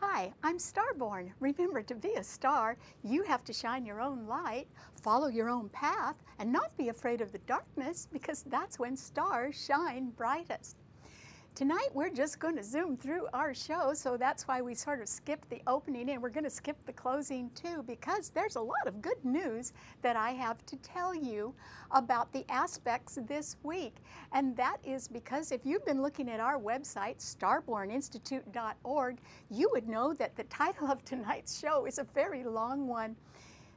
Hi, I'm Starborn. Remember, to be a star, you have to shine your own light, follow your own path, and not be afraid of the darkness, because that's when stars shine brightest. Tonight, we're just going to zoom through our show, so that's why we sort of skipped the opening, and we're going to skip the closing too, because there's a lot of good news that I have to tell you about the aspects this week. And that is because if you've been looking at our website, starborninstitute.org, you would know that the title of tonight's show is a very long one.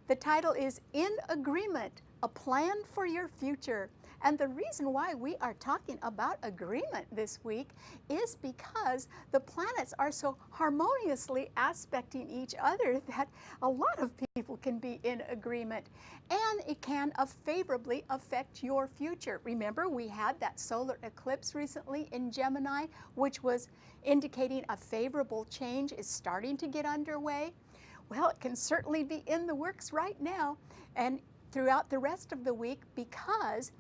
The title is In Agreement, a Plan for Your Future. And the reason why we are talking about agreement this week is because the planets are so harmoniously aspecting each other that a lot of people can be in agreement, and it can favorably affect your future. Remember, we had that solar eclipse recently in Gemini, which was indicating a favorable change is starting to get underway. Well, it can certainly be in the works right now and throughout the rest of the week, because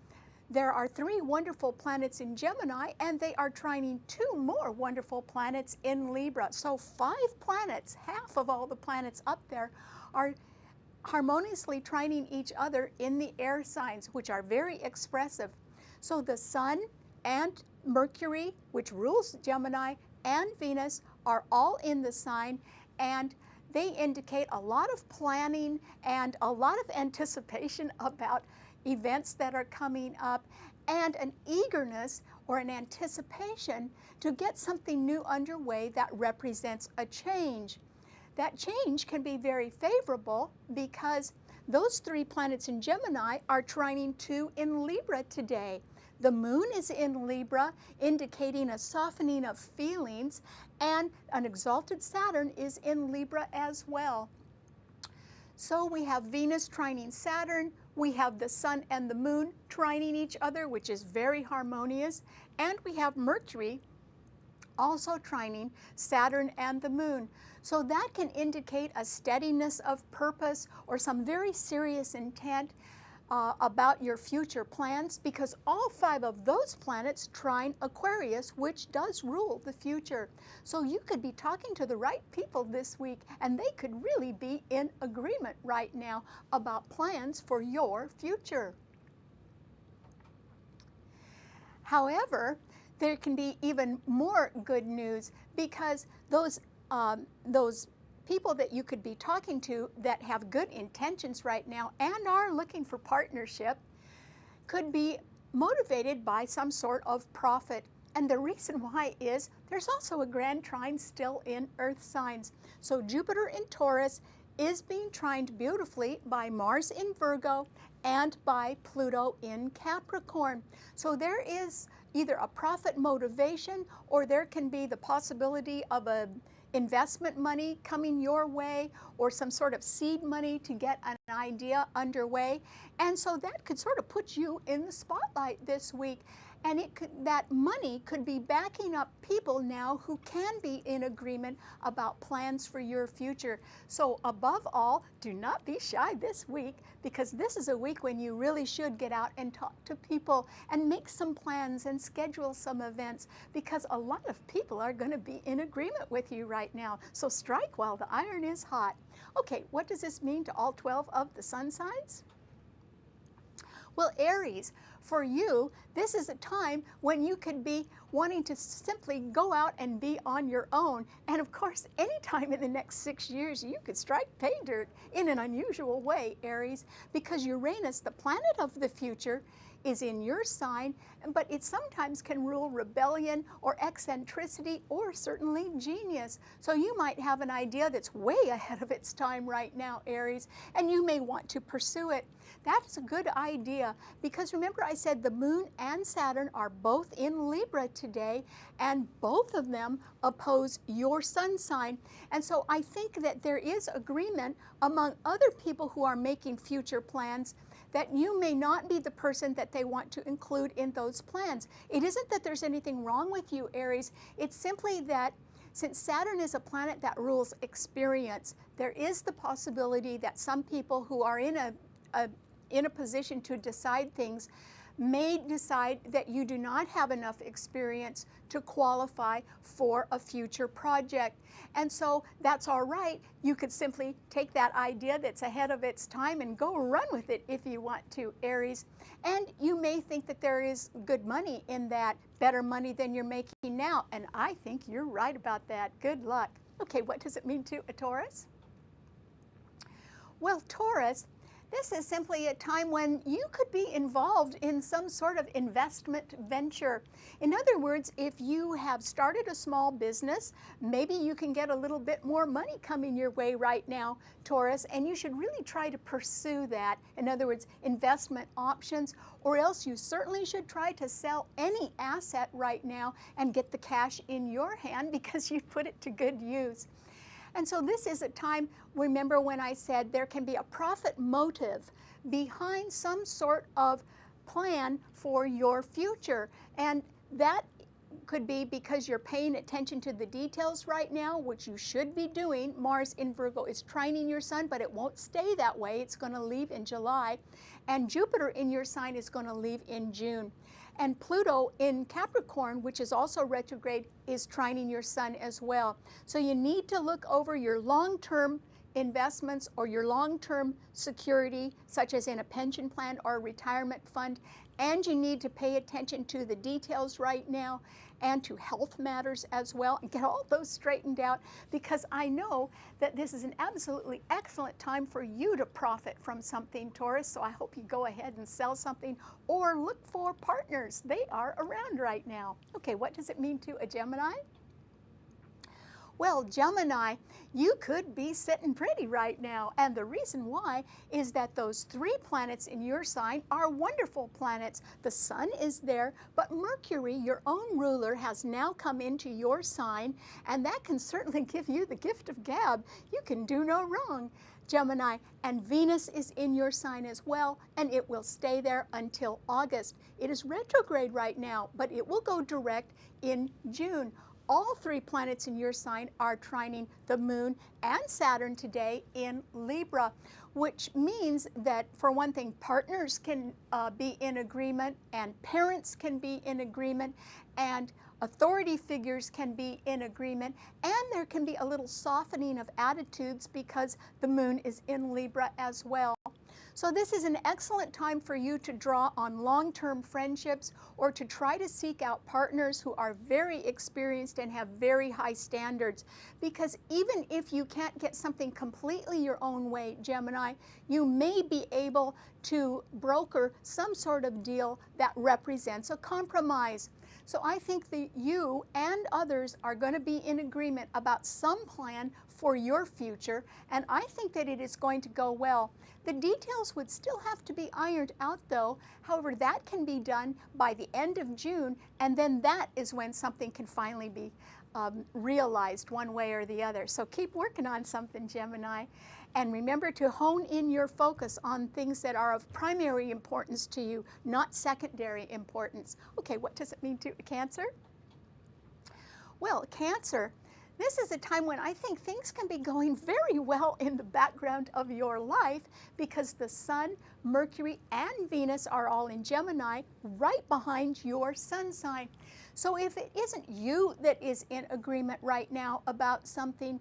there are 3 wonderful planets in Gemini, and they are trining 2 more wonderful planets in Libra. So 5 planets, half of all the planets up there, are harmoniously trining each other in the air signs, which are very expressive. So the Sun and Mercury, which rules Gemini, and Venus are all in the sign, and they indicate a lot of planning and a lot of anticipation about events that are coming up, and an eagerness or an anticipation to get something new underway that represents a change. That change can be very favorable because those 3 planets in Gemini are trining 2 in Libra today. The Moon is in Libra, indicating a softening of feelings, and an exalted Saturn is in Libra as well. So we have Venus trining Saturn, we have the Sun and the Moon trining each other, which is very harmonious, and we have Mercury also trining Saturn and the Moon. So that can indicate a steadiness of purpose or some very serious intent about your future plans, because all 5 of those planets trine Aquarius, which does rule the future. So you could be talking to the right people this week, and they could really be in agreement right now about plans for your future. However, there can be even more good news, because those people that you could be talking to that have good intentions right now and are looking for partnership could be motivated by some sort of profit. And the reason why is there's also a grand trine still in Earth signs. So Jupiter in Taurus is being trined beautifully by Mars in Virgo and by Pluto in Capricorn. So there is either a profit motivation, or there can be the possibility of a investment money coming your way, or some sort of seed money to get an idea underway. And so that could sort of put you in the spotlight this week. And that money could be backing up people now who can be in agreement about plans for your future. So above all, do not be shy this week, because this is a week when you really should get out and talk to people and make some plans and schedule some events, because a lot of people are going to be in agreement with you right now. So strike while the iron is hot. Okay, what does this mean to all 12 of the sun signs? Well, Aries, for you, this is a time when you could be wanting to simply go out and be on your own. And of course, anytime in the next 6 years, you could strike pay dirt in an unusual way, Aries, because Uranus, the planet of the future, is in your sign, but it sometimes can rule rebellion or eccentricity or certainly genius. So you might have an idea that's way ahead of its time right now, Aries, and you may want to pursue it. That's a good idea, because remember I said the Moon and Saturn are both in Libra today, and both of them oppose your sun sign. And so I think that there is agreement among other people who are making future plans that you may not be the person that they want to include in those plans. It isn't that there's anything wrong with you, Aries. It's simply that since Saturn is a planet that rules experience, there is the possibility that some people who are in a position to decide things may decide that you do not have enough experience to qualify for a future project. And so that's all right. You could simply take that idea that's ahead of its time and go run with it if you want to, Aries. And you may think that there is good money in that, better money than you're making now. And I think you're right about that. Good luck. Okay, what does it mean to a Taurus? Well, Taurus, this is simply a time when you could be involved in some sort of investment venture. In other words, if you have started a small business, maybe you can get a little bit more money coming your way right now, Taurus, and you should really try to pursue that. In other words, investment options, or else you certainly should try to sell any asset right now and get the cash in your hand because you put it to good use. And so this is a time, remember when I said there can be a profit motive behind some sort of plan for your future. And that could be because you're paying attention to the details right now, which you should be doing. Mars in Virgo is trining your sun, but it won't stay that way. It's going to leave in July. And Jupiter in your sign is going to leave in June. And Pluto in Capricorn, which is also retrograde, is trining your sun as well. So you need to look over your long-term investments or your long-term security, such as in a pension plan or a retirement fund, and you need to pay attention to the details right now and to health matters as well, and get all those straightened out, because I know that this is an absolutely excellent time for you to profit from something, Taurus. So I hope you go ahead and sell something or look for partners. They are around right now. Okay, what does it mean to a Gemini? Well, Gemini, you could be sitting pretty right now. And the reason why is that those 3 planets in your sign are wonderful planets. The sun is there, but Mercury, your own ruler, has now come into your sign, and that can certainly give you the gift of gab. You can do no wrong, Gemini. And Venus is in your sign as well, and it will stay there until August. It is retrograde right now, but it will go direct in June. All 3 planets in your sign are trining the Moon and Saturn today in Libra, which means that, for one thing, partners can be in agreement, and parents can be in agreement, and authority figures can be in agreement, and there can be a little softening of attitudes because the Moon is in Libra as well. So this is an excellent time for you to draw on long-term friendships or to try to seek out partners who are very experienced and have very high standards. Because even if you can't get something completely your own way, Gemini, you may be able to broker some sort of deal that represents a compromise. So I think that you and others are going to be in agreement about some plan for your future, and I think that it is going to go well. The details would still have to be ironed out though. However, that can be done by the end of June, and then that is when something can finally be realized one way or the other. So keep working on something, Gemini. And remember to hone in your focus on things that are of primary importance to you, not secondary importance. Okay, what does it mean to Cancer? Well, Cancer, this is a time when I think things can be going very well in the background of your life, because the Sun, Mercury, and Venus are all in Gemini right behind your sun sign. So if it isn't you that is in agreement right now about something,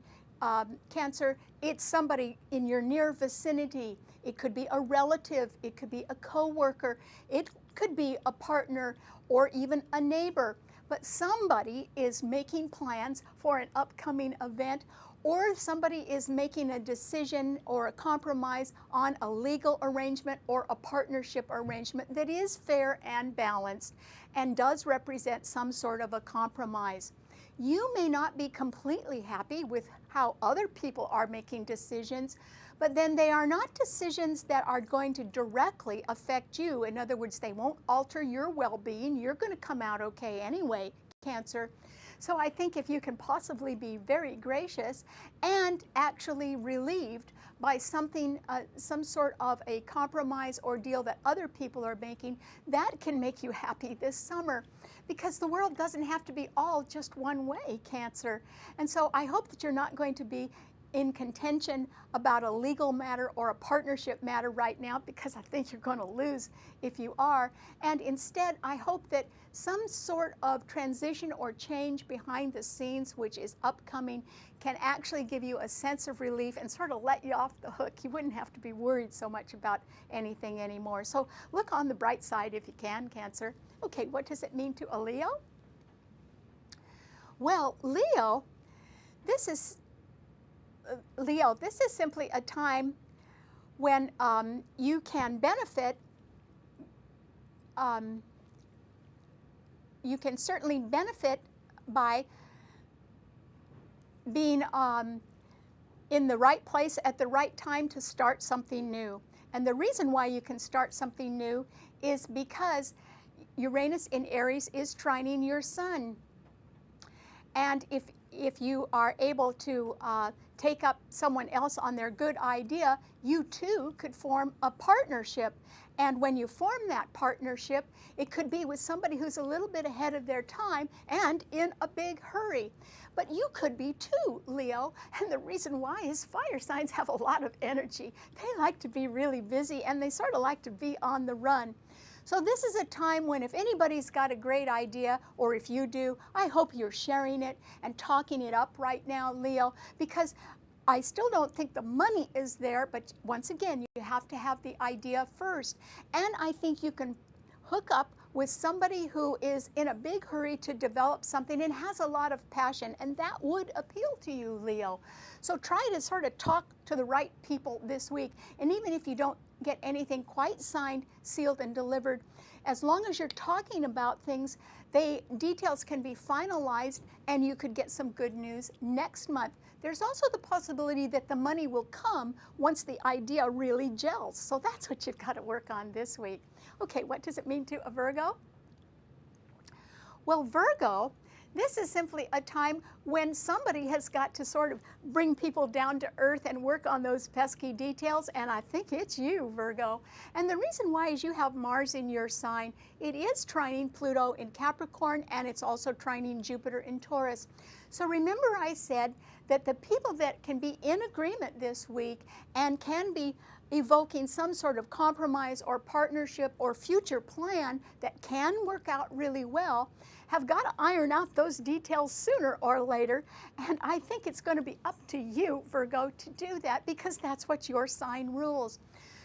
Cancer, it's somebody in your near vicinity. It could be a relative, it could be a coworker, it could be a partner, or even a neighbor. But somebody is making plans for an upcoming event, or somebody is making a decision or a compromise on a legal arrangement or a partnership arrangement that is fair and balanced and does represent some sort of a compromise. You may not be completely happy with how other people are making decisions, but then they are not decisions that are going to directly affect you. In other words, they won't alter your well-being. You're going to come out okay anyway, Cancer. So I think if you can possibly be very gracious and actually relieved by something, some sort of a compromise or deal that other people are making, that can make you happy this summer, because the world doesn't have to be all just one way, Cancer. And so I hope that you're not going to be in contention about a legal matter or a partnership matter right now, because I think you're going to lose if you are. And instead, I hope that some sort of transition or change behind the scenes, which is upcoming, can actually give you a sense of relief and sort of let you off the hook. You wouldn't have to be worried so much about anything anymore. So look on the bright side if you can, Cancer. Okay, what does it mean to a Leo? Well, Leo, this is simply a time when you can benefit. You can certainly benefit by being in the right place at the right time to start something new. And the reason why you can start something new is because Uranus in Aries is trining your sun. And if you are able to take up someone else on their good idea, you too could form a partnership. And when you form that partnership, it could be with somebody who's a little bit ahead of their time and in a big hurry. But you could be too, Leo. And the reason why is fire signs have a lot of energy. They like to be really busy, and they sort of like to be on the run. So this is a time when if anybody's got a great idea, or if you do, I hope you're sharing it and talking it up right now, Leo, because I still don't think the money is there, but once again, you have to have the idea first. And I think you can hook up with somebody who is in a big hurry to develop something and has a lot of passion, and that would appeal to you, Leo. So try to sort of talk to the right people this week, and even if you don't get anything quite signed, sealed, and delivered, as long as you're talking about things, details can be finalized and you could get some good news next month. There's also the possibility that the money will come once the idea really gels. So that's what you've got to work on this week. Okay, what does it mean to a Virgo? Well, Virgo, this is simply a time when somebody has got to sort of bring people down to earth and work on those pesky details, and I think it's you, Virgo. And the reason why is you have Mars in your sign. It is trining Pluto in Capricorn, and it's also trining Jupiter in Taurus. So remember I said that the people that can be in agreement this week and can be evoking some sort of compromise or partnership or future plan that can work out really well have got to iron out those details sooner or later. And I think it's going to be up to you, Virgo, to do that, because that's what your sign rules.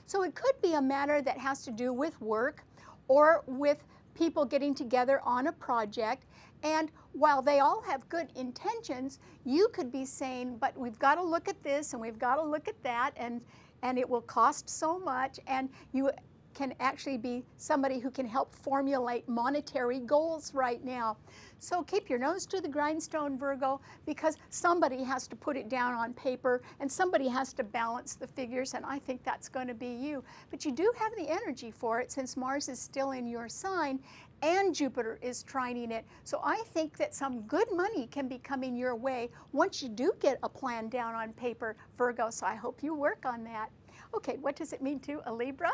So it could be a matter that has to do with work or with people getting together on a project. And while they all have good intentions, you could be saying, but we've got to look at this and we've got to look at that, and it will cost so much, and you can actually be somebody who can help formulate monetary goals right now. So keep your nose to the grindstone, Virgo, because somebody has to put it down on paper and somebody has to balance the figures, and I think that's going to be you. But you do have the energy for it since Mars is still in your sign and Jupiter is trining it. So I think that some good money can be coming your way once you do get a plan down on paper, Virgo, so I hope you work on that. Okay, what does it mean to a Libra?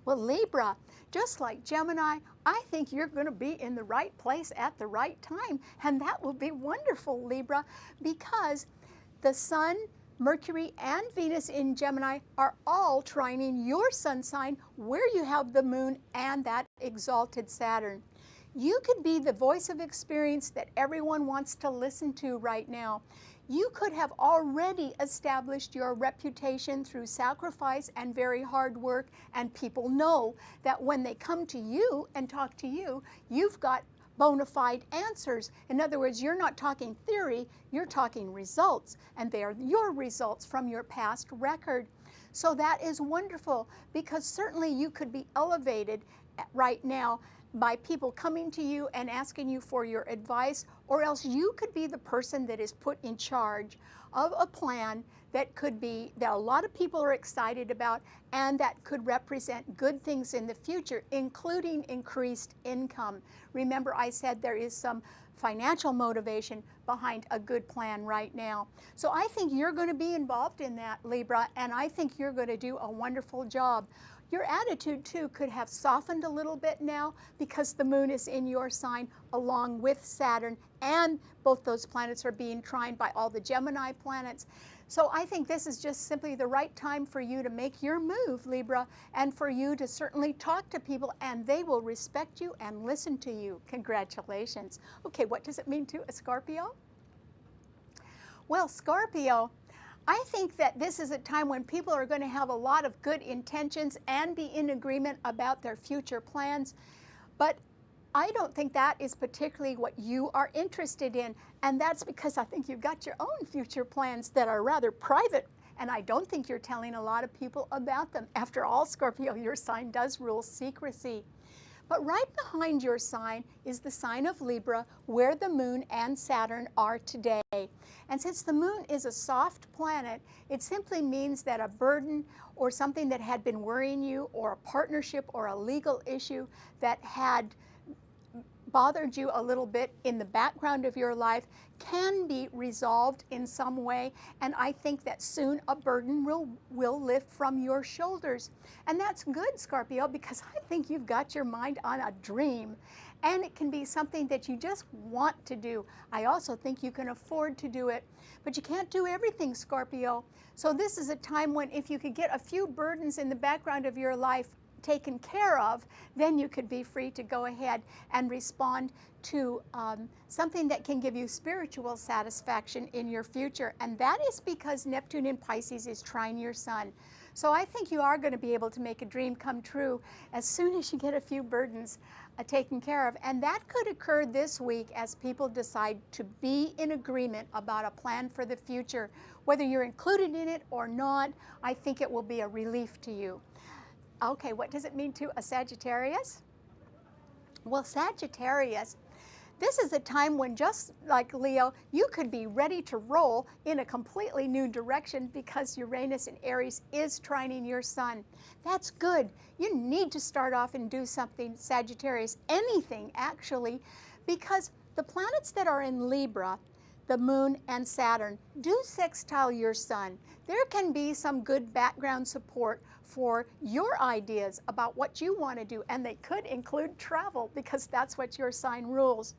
Well, Libra, just like Gemini, I think you're going to be in the right place at the right time, and that will be wonderful, Libra, because the Sun, Mercury, and Venus in Gemini are all trining your sun sign where you have the Moon and that exalted Saturn. You could be the voice of experience that everyone wants to listen to right now. You could have already established your reputation through sacrifice and very hard work, and people know that when they come to you and talk to you, you've got bona fide answers. In other words, you're not talking theory, you're talking results, and they are your results from your past record. So that is wonderful, because certainly you could be elevated right now by people coming to you and asking you for your advice, or else you could be the person that is put in charge of a plan that a lot of people are excited about and that could represent good things in the future, including increased income. Remember, I said there is some financial motivation behind a good plan right now. So I think you're going to be involved in that, Libra, and I think you're going to do a wonderful job. Your attitude too could have softened a little bit now because the moon is in your sign along with Saturn, and both those planets are being trined by all the Gemini planets. So I think this is just simply the right time for you to make your move, Libra, and for you to certainly talk to people, and they will respect you and listen to you. Congratulations. Okay, what does it mean to a Scorpio? Well, Scorpio, I think that this is a time when people are going to have a lot of good intentions and be in agreement about their future plans, but I don't think that is particularly what you are interested in, and that's because I think you've got your own future plans that are rather private, and I don't think you're telling a lot of people about them. After all, Scorpio, your sign does rule secrecy. But right behind your sign is the sign of Libra, where the moon and Saturn are today. And since the moon is a soft planet, it simply means that a burden or something that had been worrying you, or a partnership or a legal issue that had bothered you a little bit in the background of your life can be resolved in some way, and I think that soon a burden will lift from your shoulders. And that's good, Scorpio, because I think you've got your mind on a dream, and it can be something that you just want to do. I also think you can afford to do it, but you can't do everything, Scorpio. So this is a time when if you could get a few burdens in the background of your life taken care of, then you could be free to go ahead and respond to something that can give you spiritual satisfaction in your future. And that is because Neptune in Pisces is trine your sun. So I think you are going to be able to make a dream come true as soon as you get a few burdens taken care of. And that could occur this week as people decide to be in agreement about a plan for the future. Whether you're included in it or not, I think it will be a relief to you. Okay, what does it mean to a Sagittarius? Well, Sagittarius, this is a time when, just like Leo, you could be ready to roll in a completely new direction because Uranus in Aries is trining your sun. That's good. You need to start off and do something, Sagittarius, anything actually, because the planets that are in Libra, the moon and Saturn, do sextile your sun. There can be some good background support for your ideas about what you want to do, and they could include travel because that's what your sign rules.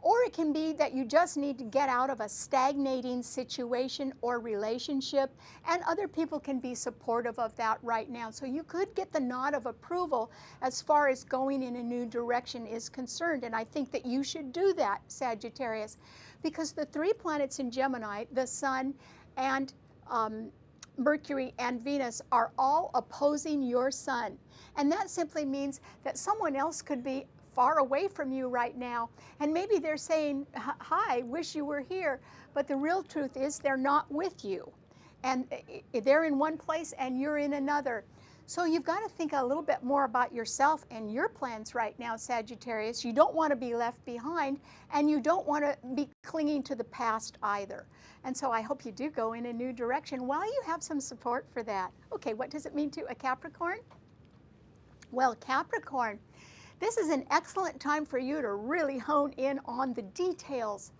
Or it can be that you just need to get out of a stagnating situation or relationship, and other people can be supportive of that right now. So you could get the nod of approval as far as going in a new direction is concerned, and I think that you should do that, Sagittarius, because the three planets in Gemini, the Sun and Mercury and Venus, are all opposing your sun. And that simply means that someone else could be far away from you right now, and maybe they're saying, hi, wish you were here, but the real truth is they're not with you, and they're in one place and you're in another. So you've got to think a little bit more about yourself and your plans right now, Sagittarius. You don't want to be left behind, and you don't want to be clinging to the past either. And so I hope you do go in a new direction while you have some support for that. Okay, what does it mean to a Capricorn? Well, Capricorn, this is an excellent time for you to really hone in on the details.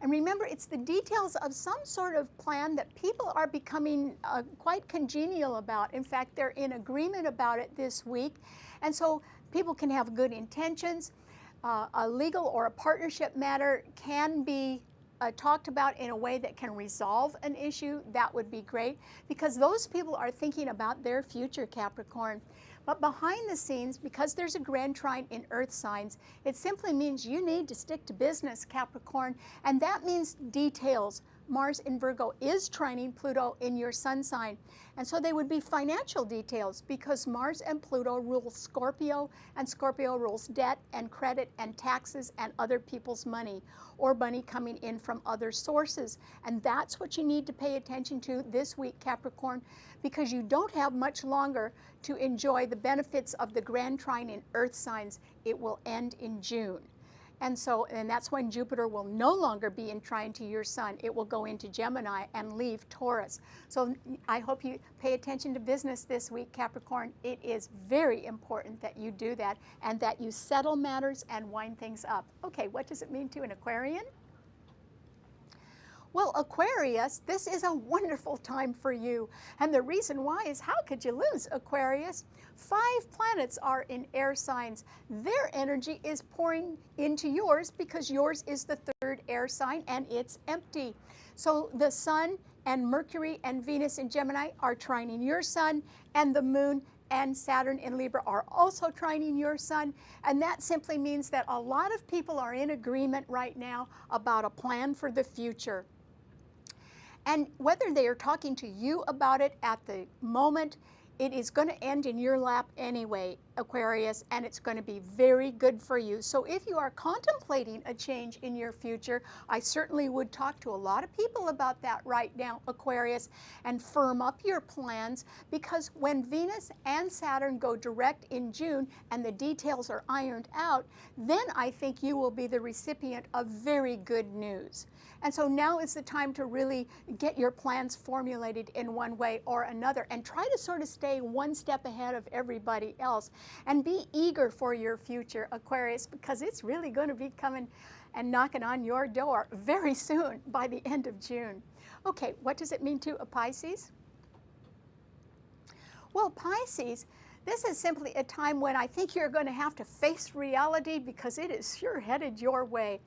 And remember, it's the details of some sort of plan that people are becoming quite congenial about. In fact, they're in agreement about it this week. And so people can have good intentions. A legal or a partnership matter can be talked about in a way that can resolve an issue. That would be great, because those people are thinking about their future, Capricorn. But behind the scenes, because there's a grand trine in earth signs, it simply means you need to stick to business, Capricorn, and that means details. Mars in Virgo is trining Pluto in your sun sign, and so they would be financial details, because Mars and Pluto rule Scorpio, and Scorpio rules debt and credit and taxes and other people's money, or money coming in from other sources. And that's what you need to pay attention to this week, Capricorn, because you don't have much longer to enjoy the benefits of the grand trine in earth signs. It will end in June. And that's when Jupiter will no longer be in trine to your sun. It will go into Gemini and leave Taurus. So I hope you pay attention to business this week, Capricorn. It is very important that you do that, and that you settle matters and wind things up. Okay, what does it mean to an Aquarian? Well, Aquarius, this is a wonderful time for you. And the reason why is, how could you lose, Aquarius? 5 planets are in air signs. Their energy is pouring into yours because yours is the 3rd air sign and it's empty. So the Sun and Mercury and Venus in Gemini are trining your Sun, and the Moon and Saturn in Libra are also trining your Sun. And that simply means that a lot of people are in agreement right now about a plan for the future. And whether they are talking to you about it at the moment, it is going to end in your lap anyway, Aquarius, and it's going to be very good for you. So if you are contemplating a change in your future, I certainly would talk to a lot of people about that right now, Aquarius, and firm up your plans, because when Venus and Saturn go direct in June and the details are ironed out, then I think you will be the recipient of very good news. And so now is the time to really get your plans formulated in one way or another, and try to sort of stay one step ahead of everybody else, and be eager for your future, Aquarius, because it's really going to be coming and knocking on your door very soon, by the end of June. Okay, what does it mean to a Pisces? Well, Pisces, this is simply a time when I think you're going to have to face reality, because it is sure headed your way.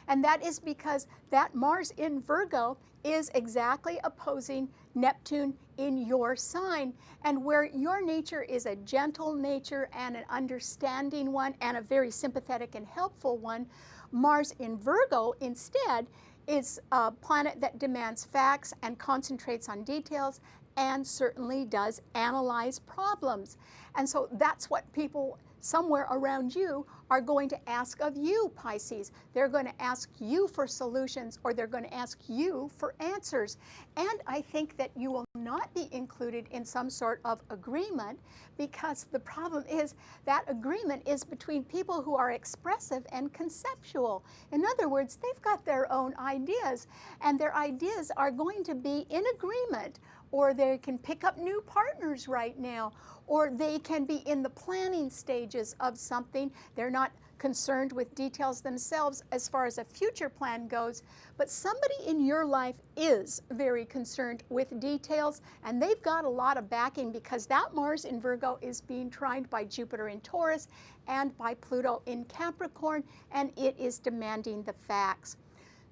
And that is because that Mars in Virgo is exactly opposing Neptune in your sign. And where your nature is a gentle nature and an understanding one and a very sympathetic and helpful one, Mars in Virgo instead is a planet that demands facts and concentrates on details, and certainly does analyze problems. And so that's what people somewhere around you are going to ask of you, Pisces. They're going to ask you for solutions, or they're going to ask you for answers. And I think that you will not be included in some sort of agreement, because the problem is that agreement is between people who are expressive and conceptual. In other words, they've got their own ideas, and their ideas are going to be in agreement, or they can pick up new partners right now, or they can be in the planning stages of something. They're not concerned with details themselves as far as a future plan goes, but somebody in your life is very concerned with details, and they've got a lot of backing, because that Mars in Virgo is being trined by Jupiter in Taurus and by Pluto in Capricorn, and it is demanding the facts.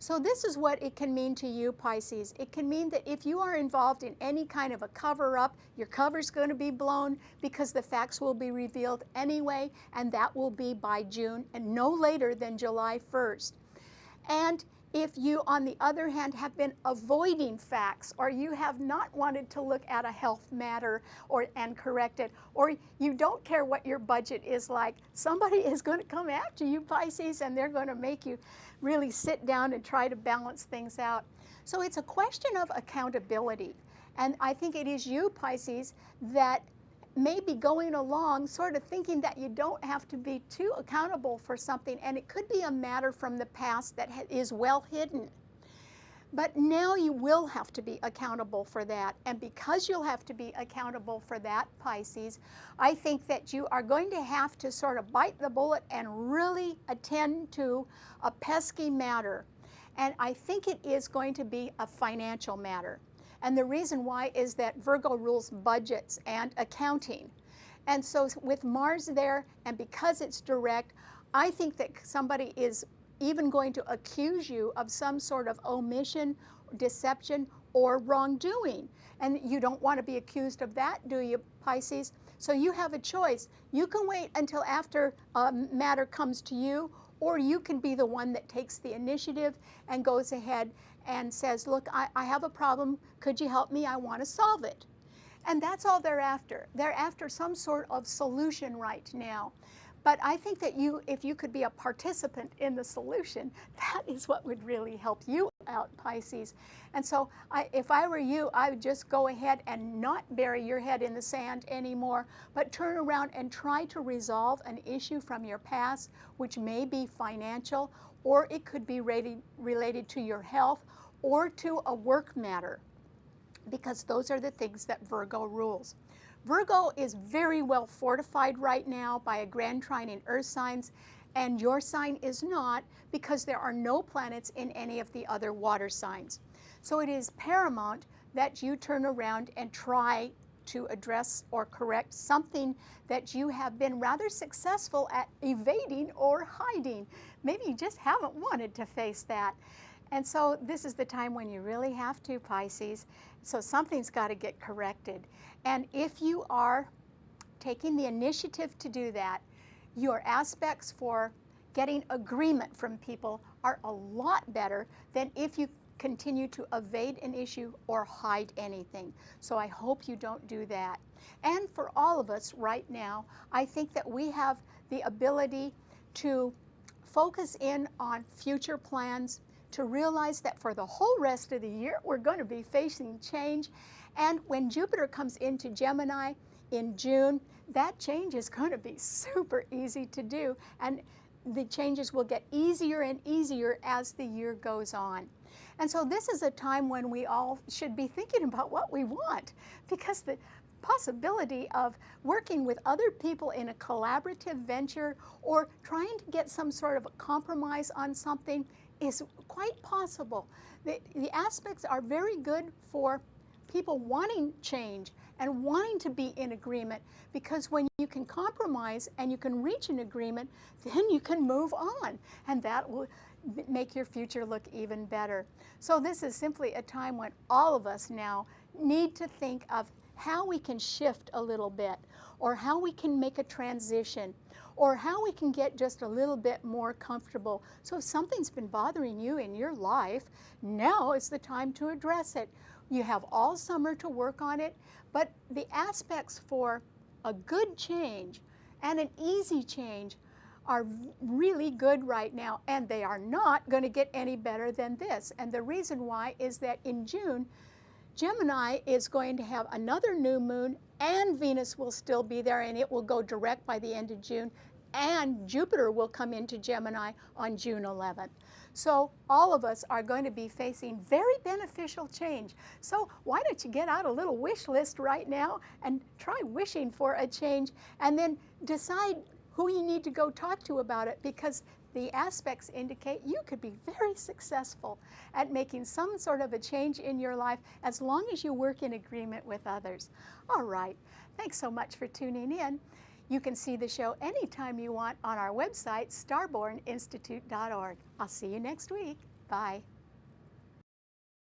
So this is what it can mean to you, Pisces. It can mean that if you are involved in any kind of a cover-up, your cover's going to be blown, because the facts will be revealed anyway, and that will be by June and no later than July 1st. And if you, on the other hand, have been avoiding facts, or you have not wanted to look at a health matter and correct it, or you don't care what your budget is like, somebody is going to come after you, Pisces, and they're going to make you really sit down and try to balance things out. So it's a question of accountability. And I think it is you, Pisces, that may be going along sort of thinking that you don't have to be too accountable for something, and it could be a matter from the past that is well hidden. But now you will have to be accountable for that, and because you'll have to be accountable for that, Pisces, I think that you are going to have to sort of bite the bullet and really attend to a pesky matter. And I think it is going to be a financial matter. And the reason why is that Virgo rules budgets and accounting. And so with Mars there, and because it's direct, I think that somebody is even going to accuse you of some sort of omission, deception, or wrongdoing. And you don't want to be accused of that, do you, Pisces? So you have a choice. You can wait until after a matter comes to you, or you can be the one that takes the initiative and goes ahead and says, look, I have a problem. Could you help me? I want to solve it. And that's all they're after. They're after some sort of solution right now. But I think that if you could be a participant in the solution, that is what would really help you out, Pisces. And so if I were you, I would just go ahead and not bury your head in the sand anymore, but turn around and try to resolve an issue from your past, which may be financial, or it could be related to your health or to a work matter, because those are the things that Virgo rules. Virgo is very well fortified right now by a grand trine in earth signs, and your sign is not, because there are no planets in any of the other water signs. So it is paramount that you turn around and try to address or correct something that you have been rather successful at evading or hiding. Maybe you just haven't wanted to face that. And so this is the time when you really have to, Pisces. So something's got to get corrected. And if you are taking the initiative to do that, your aspects for getting agreement from people are a lot better than if you continue to evade an issue or hide anything. So I hope you don't do that. And for all of us right now, I think that we have the ability to focus in on future plans, to realize that for the whole rest of the year, we're going to be facing change. And when Jupiter comes into Gemini in June, that change is going to be super easy to do. And the changes will get easier and easier as the year goes on. And so this is a time when we all should be thinking about what we want, because the possibility of working with other people in a collaborative venture or trying to get some sort of a compromise on something is quite possible. The aspects are very good for people wanting change and wanting to be in agreement, because when you can compromise and you can reach an agreement, then you can move on, and that will make your future look even better. So this is simply a time when all of us now need to think of how we can shift a little bit, or how we can make a transition, or how we can get just a little bit more comfortable. So if something's been bothering you in your life, now is the time to address it. You have all summer to work on it, but the aspects for a good change and an easy change are really good right now, and they are not going to get any better than this. And the reason why is that in June, Gemini is going to have another new moon, and Venus will still be there, and it will go direct by the end of June, and Jupiter will come into Gemini on June 11th. So all of us are going to be facing very beneficial change. So why don't you get out a little wish list right now and try wishing for a change, and then decide who you need to go talk to about it, because the aspects indicate you could be very successful at making some sort of a change in your life as long as you work in agreement with others. All right, thanks so much for tuning in. You can see the show anytime you want on our website, starborninstitute.org. I'll see you next week. Bye.